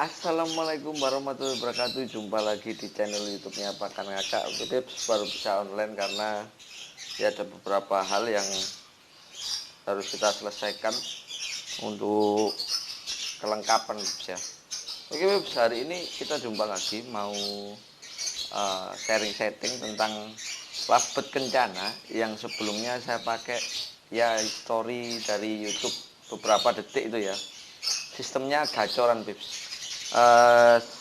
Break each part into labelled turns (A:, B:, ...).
A: Assalamualaikum warahmatullahi wabarakatuh. Jumpa lagi di channel YouTube-nya Pakan Ngakak. Oke tips baru bisa online karena ya ada beberapa hal yang harus kita selesaikan untuk kelengkapan ya. Oke Bebs, hari ini kita jumpa lagi mau sharing setting tentang labet kencana yang sebelumnya saya pakai ya story dari YouTube beberapa detik itu ya. Sistemnya gacoran Bebs.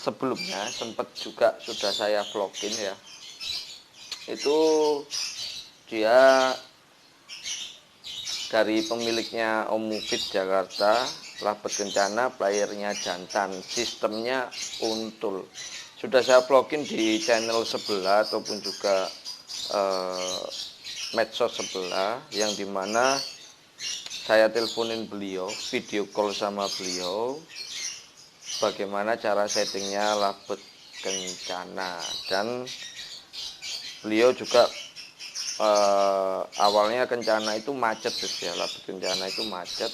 A: Sebelumnya sempat juga sudah saya vlogin ya, itu dia dari pemiliknya Om Mufid Jakarta, labet kencana, playernya jantan, sistemnya untul. Sudah saya vlogin di channel sebelah ataupun juga medsos sebelah, yang dimana saya teleponin beliau, video call sama beliau, bagaimana cara settingnya labet kencana. Dan beliau juga awalnya kencana itu macet ya, labet kencana itu macet,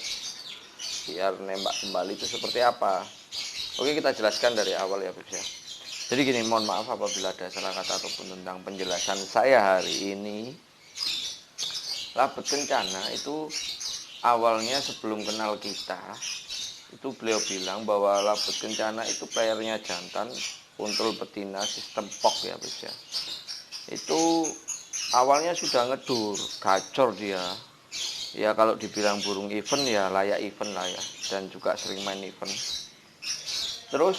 A: biar nembak kembali itu seperti apa. Oke, kita jelaskan dari awal ya Beb ya. Jadi gini, mohon maaf apabila ada salah kata ataupun tentang penjelasan saya hari ini. Labet kencana itu awalnya sebelum kenal kita, itu beliau bilang bahwa labet kencana itu playernya jantan, untul betina, sistem pok ya Beb ya. Itu awalnya sudah ngedur, gacor dia. Ya kalau dibilang burung event ya layak event lah ya, dan juga sering main event. Terus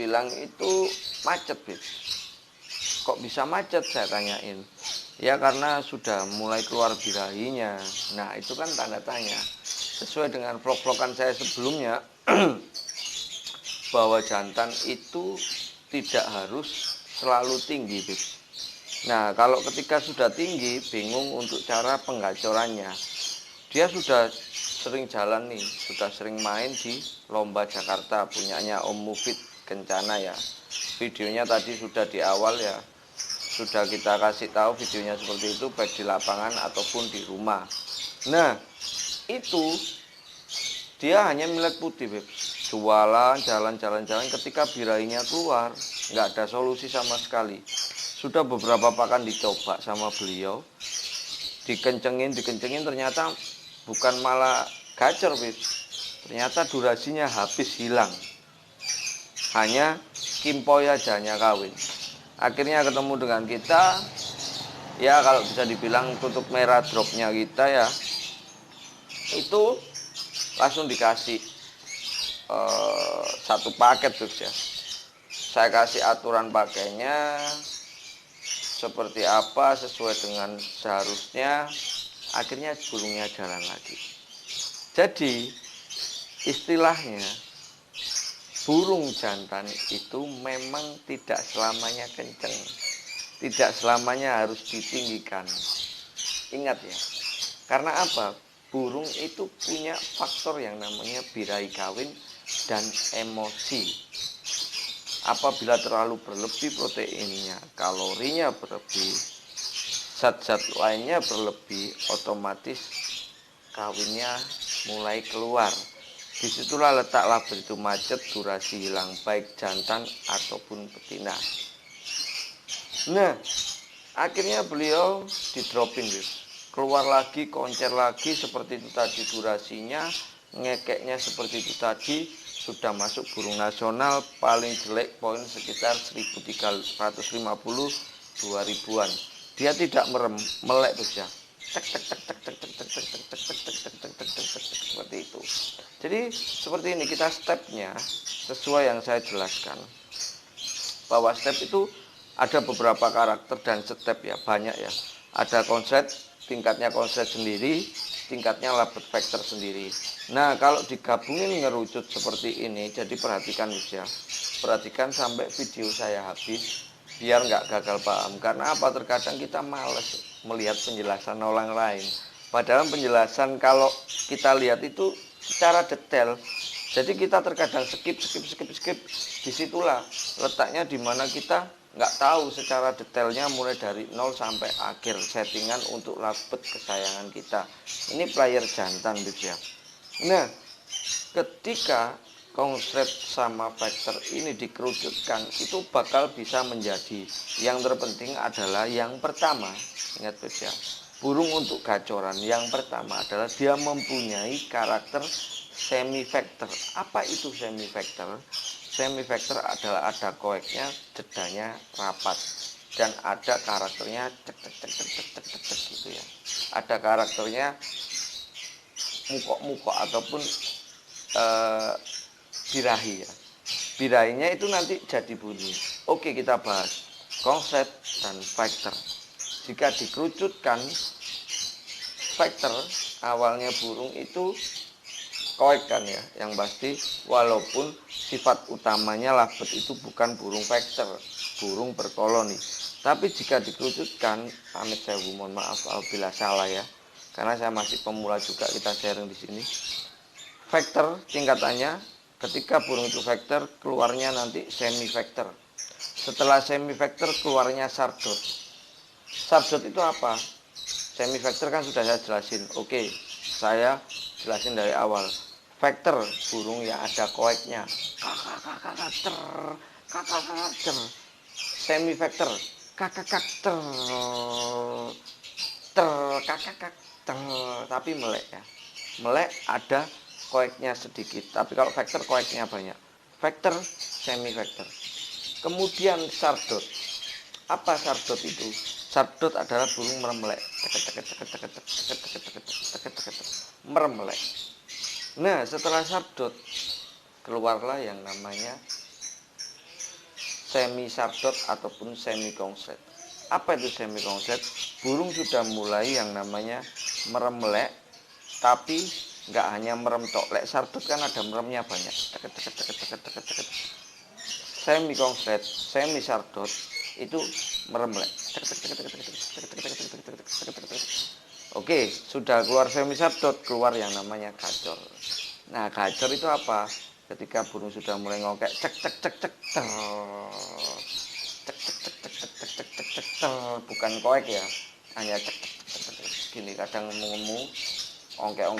A: bilang itu macet Beb. Kok bisa macet, saya tanyain. Ya karena sudah mulai keluar birahinya. Nah itu kan tanda tanya. Sesuai dengan vlog-vlogan saya sebelumnya, bahwa jantan itu tidak harus selalu tinggi Beb. Nah kalau ketika sudah tinggi, bingung untuk cara penggacorannya. Dia sudah sering jalan nih, sudah sering main di lomba Jakarta punyanya Om Mufid Kencana ya. Videonya tadi sudah di awal ya, sudah kita kasih tahu videonya seperti itu, baik di lapangan ataupun di rumah. Nah itu dia hanya milik putih Beb, jualan jalan-jalan ketika birahinya keluar, nggak ada solusi sama sekali. Sudah beberapa pakan dicoba sama beliau, dikencengin ternyata bukan malah gacor Beb, ternyata durasinya habis, hilang, hanya kimpoy aja, hanya kawin. Akhirnya ketemu dengan kita, ya kalau bisa dibilang tutup merah dropnya kita ya, itu langsung dikasih satu paket Beb ya. Saya kasih aturan pakainya seperti apa, sesuai dengan seharusnya. Akhirnya burungnya jalan lagi. Jadi istilahnya burung jantan itu memang tidak selamanya kenceng, tidak selamanya harus ditinggikan. Ingat ya, karena apa? Burung itu punya faktor yang namanya birahi kawin dan emosi. Apabila terlalu berlebih proteinnya, kalorinya berlebih, zat-zat lainnya berlebih, otomatis kawinnya mulai keluar. Disitulah letak labet itu macet, durasi hilang, baik jantan ataupun betina. Nah akhirnya beliau di dropping Beb, keluar lagi, koncer lagi seperti itu tadi durasinya, ngekeknya seperti itu tadi. Sudah masuk burung nasional, paling jelek poin sekitar 1350, 2000-an. Dia tidak merem, melek saja, seperti itu. Jadi seperti ini kita stepnya, sesuai yang saya jelaskan, bahwa step itu ada beberapa karakter dan step ya, banyak ya. Ada konslet, tingkatnya konslet sendiri, tingkatnya labet vector sendiri. Nah kalau digabungin ngerucut seperti ini, jadi perhatikan ya, perhatikan sampai video saya habis, biar nggak gagal paham. Karena apa? Terkadang kita males melihat penjelasan orang lain, padahal penjelasan kalau kita lihat itu secara detail. Jadi kita terkadang skip. Disitulah letaknya, dimana kita nggak tahu secara detailnya mulai dari 0 sampai akhir settingan untuk labet kesayangan kita. Ini player jantan Beb ya. Nah ketika konslet sama vektor ini dikerucutkan, itu bakal bisa menjadi. Yang terpenting adalah yang pertama, ingat ya, burung untuk gacoran yang pertama adalah dia mempunyai karakter semi vektor. Apa itu semi vektor? Semi vektor adalah ada koeknya, jedanya rapat, dan ada karakternya cek cek cek cek cek cek cek gitu ya. Ada karakternya mukok-mukok ataupun birahi ya. Birahinya itu nanti jadi bunyi. Oke, kita bahas konslet dan vektor. Jika dikerucutkan vektor, awalnya burung itu koek kan ya, yang pasti walaupun sifat utamanya labet itu bukan burung vektor, burung berkoloni. Tapi jika dikerucutkan, pamit saya mohon maaf apabila salah ya, karena saya masih pemula juga, kita sharing di sini. Vektor tingkatannya, ketika burung itu vektor, keluarnya nanti semi vektor. Setelah semi vektor keluarnya sardot. Sardot itu apa? Semi vektor kan sudah saya jelasin. Oke, saya jelasin dari awal. Vektor burung yang ada koeknya. Kakak. Semi vektor kakak tapi melek ya. Melek ada koeknya sedikit, tapi kalau vektor koeknya banyak. Vektor semi vektor. Kemudian sardot. Apa sardot itu? Sardot adalah burung meremlek. Meremlek. Nah, setelah sardot keluarlah yang namanya semi sardot ataupun semi konslet. Apa itu semi konslet? Burung sudah mulai yang namanya meremlek, tapi nggak hanya merem tok. Lek sardot kan ada meremnya banyak. Semi konslet, semi sardot itu meremlek. Oke, sudah keluar semi sardot, keluar yang namanya gacor. Nah, gacor itu apa? Ketika burung sudah mulai ngokek, bukan koek ya, hanya cek gini, kadang ngemu, ongkek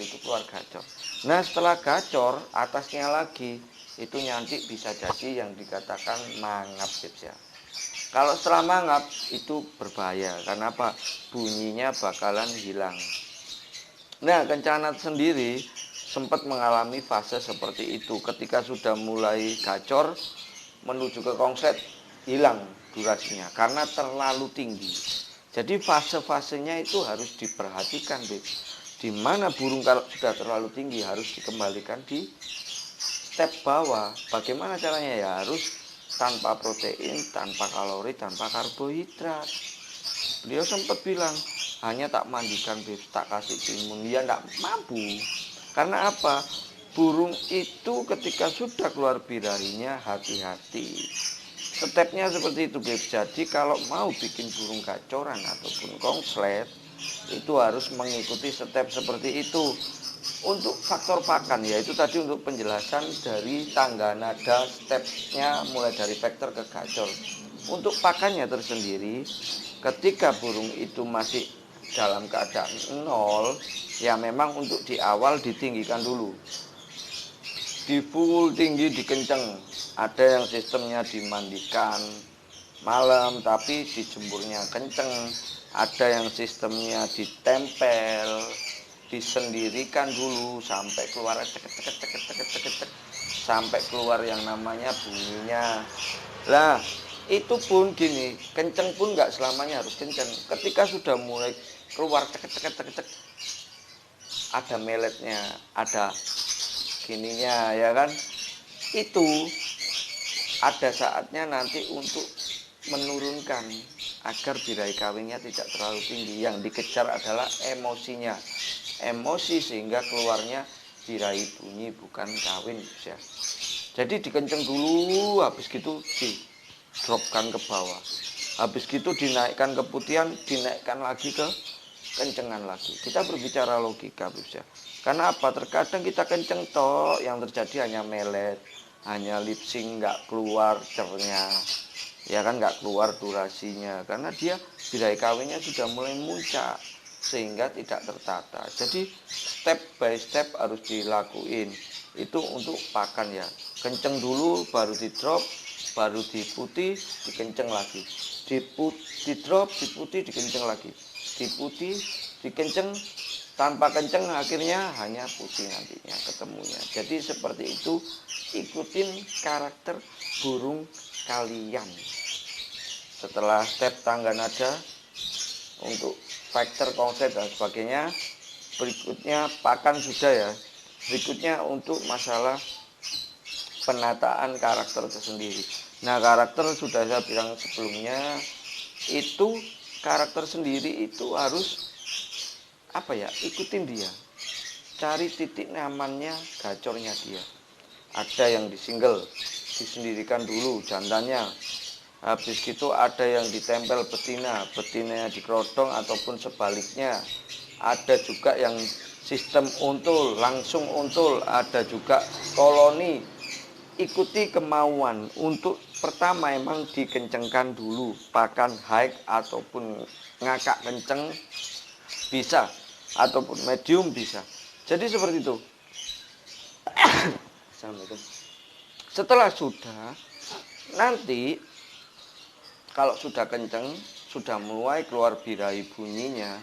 A: itu keluar gacor. Nah, setelah gacor atasnya lagi itu nanti bisa jadi yang dikatakan mangap ya. Kalau setelah mangap itu berbahaya, karena apa? Bunyinya bakalan hilang. Nah, kencana sendiri sempat mengalami fase seperti itu. Ketika sudah mulai gacor menuju ke konslet, hilang durasinya karena terlalu tinggi. Jadi fase-fasenya itu harus diperhatikan, Beb. Di mana burung kalau sudah terlalu tinggi harus dikembalikan di step bawah. Bagaimana caranya? Ya harus tanpa protein, tanpa kalori, tanpa karbohidrat. Beliau sempat bilang, hanya tak mandikan, Beb, tak kasih timun. Dia tidak mampu. Karena apa? Burung itu ketika sudah keluar birahinya, hati-hati. Stepnya seperti itu, Beb. Jadi kalau mau bikin burung gacoran ataupun konslet, itu harus mengikuti step seperti itu. Untuk faktor pakan, yaitu tadi untuk penjelasan dari tangga nada stepnya mulai dari vektor ke gacor. Untuk pakannya tersendiri, ketika burung itu masih dalam keadaan nol, ya memang untuk di awal ditinggikan dulu, di full tinggi, dikenceng. Ada yang sistemnya dimandikan malam tapi dijemurnya kenceng, ada yang sistemnya ditempel, disendirikan dulu sampai keluar sampai keluar yang namanya bunyinya. Lah, itu pun gini, kenceng pun nggak selamanya harus kenceng. Ketika sudah mulai keluar ada meletnya, ada gininya ya kan, itu ada saatnya nanti untuk menurunkan agar birahi kawinnya tidak terlalu tinggi. Yang dikejar adalah emosinya, emosi sehingga keluarnya birahi bunyi bukan kawin ya. Jadi dikenceng dulu, habis gitu di dropkan ke bawah, habis gitu dinaikkan ke putihan, dinaikkan lagi ke kencengan lagi. Kita berbicara logika ya. Karena apa? Terkadang kita kenceng toh, yang terjadi hanya melet, hanya lip sync, nggak keluar cernya, ya kan, nggak keluar durasinya, karena dia birahi kawinnya sudah mulai muncak. sehingga tidak tertata. Jadi step by step harus dilakuin. Itu untuk pakan ya. Kenceng dulu baru di drop, baru diputih, dikenceng lagi. Di drop, diputih, dikenceng lagi. Diputih, dikenceng, tanpa kenceng akhirnya hanya putih nantinya ketemunya. Jadi seperti itu, ikutin karakter burung kalian. Setelah step tangga nada untuk factor, konsep dan sebagainya, berikutnya pakan sudah ya. Berikutnya untuk masalah penataan karakter tersendiri. Nah, karakter sudah saya bilang sebelumnya, itu karakter sendiri itu harus apa ya, ikutin dia, cari titik nyamannya gacornya dia. Ada yang disingle, disendirikan dulu jantannya, habis gitu ada yang ditempel betinanya dikerodong ataupun sebaliknya. Ada juga yang sistem untul, langsung untul, ada juga koloni. Ikuti kemauan. Untuk pertama emang dikencengkan dulu, pakan high ataupun ngakak kenceng bisa, ataupun medium bisa. Jadi seperti itu. Assalamualaikum. Setelah sudah, nanti kalau sudah kenceng, sudah mulai keluar birahi bunyinya,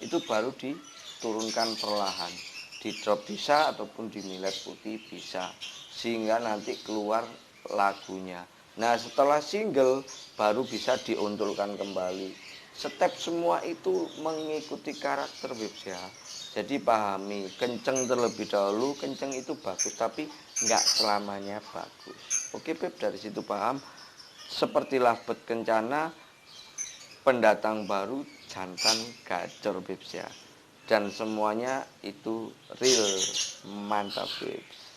A: itu baru diturunkan perlahan. Di drop bisa ataupun di millet putih bisa, sehingga nanti keluar lagunya. Nah, setelah single baru bisa diuntulkan kembali. Step semua itu mengikuti karakter Bebs ya. Jadi pahami, kenceng terlebih dahulu, kenceng itu bagus, tapi nggak selamanya bagus. Oke Beb, dari situ paham. Sepertilah bet kencana, pendatang baru, jantan gacor Bebs ya. Dan semuanya itu real, mantap Bebs.